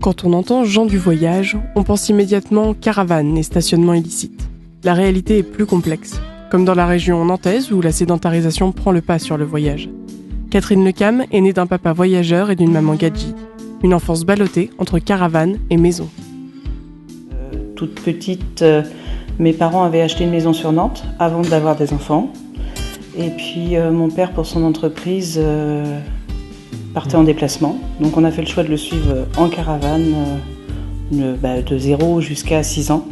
Quand on entend gens du voyage, on pense immédiatement caravane et stationnement illicite. La réalité est plus complexe, comme dans la région nantaise où la sédentarisation prend le pas sur le voyage. Catherine Lecam est née d'un papa voyageur et d'une maman gadji. Une enfance ballottée entre caravane et maison. Toute petite, mes parents avaient acheté une maison sur Nantes avant d'avoir des enfants. Et puis mon père, pour son entreprise, partait en déplacement. Donc on a fait le choix de le suivre en caravane de 0 jusqu'à 6 ans.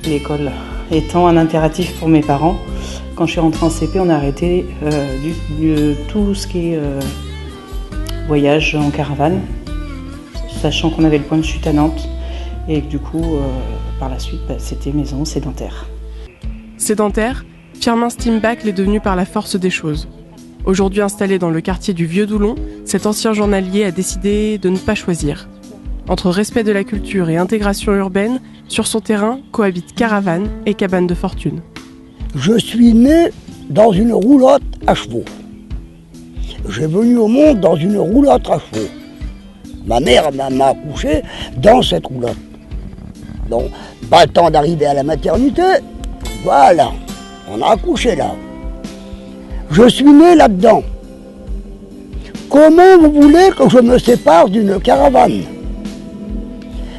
L'école étant un impératif pour mes parents, quand je suis rentrée en CP, on a arrêté tout ce qui est voyage en caravane, sachant qu'on avait le point de chute à Nantes et que du coup, par la suite, c'était maison sédentaire. Sédentaire, Firmin Stimbach est devenu par la force des choses. Aujourd'hui installé dans le quartier du Vieux-Doulon, cet ancien journalier a décidé de ne pas choisir. Entre respect de la culture et intégration urbaine, sur son terrain cohabitent caravane et cabane de fortune. Je suis né dans une roulotte à chevaux. J'ai venu au monde dans une roulotte à chevaux. Ma mère m'a accouché dans cette roulotte. Donc, pas le temps d'arriver à la maternité. Voilà, on a accouché là. Je suis né là-dedans. Comment vous voulez que je me sépare d'une caravane?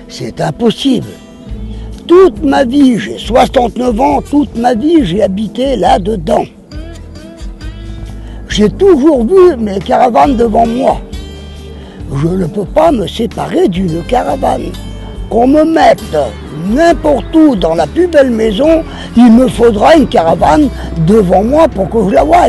C'est impossible. Toute ma vie, j'ai 69 ans, toute ma vie, j'ai habité là-dedans. J'ai toujours vu mes caravanes devant moi. Je ne peux pas me séparer d'une caravane. Qu'on me mette n'importe où dans la plus belle maison, il me faudra une caravane devant moi pour que je la voie.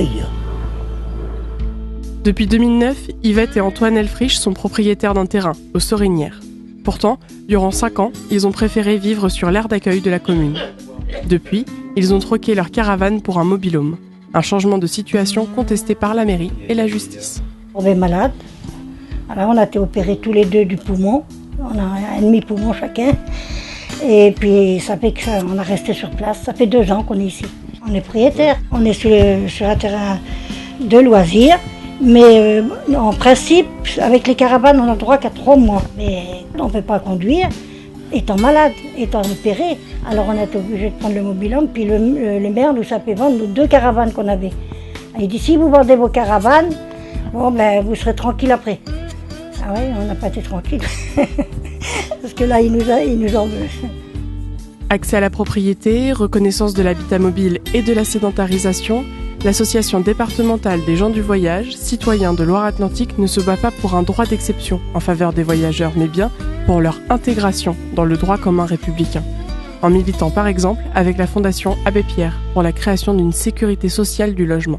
Depuis 2009, Yvette et Antoine Elfrich sont propriétaires d'un terrain, aux Sorinières. Pourtant, durant 5 ans, ils ont préféré vivre sur l'aire d'accueil de la commune. Depuis, ils ont troqué leur caravane pour un mobil-home. Un changement de situation contesté par la mairie et la justice. On est malade. Alors on a été opérés tous les deux du poumon. On a un demi-poumon chacun. Et puis ça fait qu'on a resté sur place. Ça fait 2 ans qu'on est ici. On est propriétaire. On est sur un terrain de loisirs. Mais en principe, avec les caravanes, on a le droit qu'à 3 mois. Mais on ne peut pas conduire, étant malade, étant opéré. Alors on a été obligé de prendre le mobil-home, puis le maire nous a fait vendre nos 2 caravanes qu'on avait. Il dit, si vous vendez vos caravanes, bon, vous serez tranquille après. Ah oui, on n'a pas été tranquille. Parce que là, il nous en veut. Accès à la propriété, reconnaissance de l'habitat mobile et de la sédentarisation, l'association départementale des gens du voyage, citoyens de Loire-Atlantique, ne se bat pas pour un droit d'exception en faveur des voyageurs, mais bien pour leur intégration dans le droit commun républicain. En militant par exemple avec la Fondation Abbé Pierre pour la création d'une sécurité sociale du logement.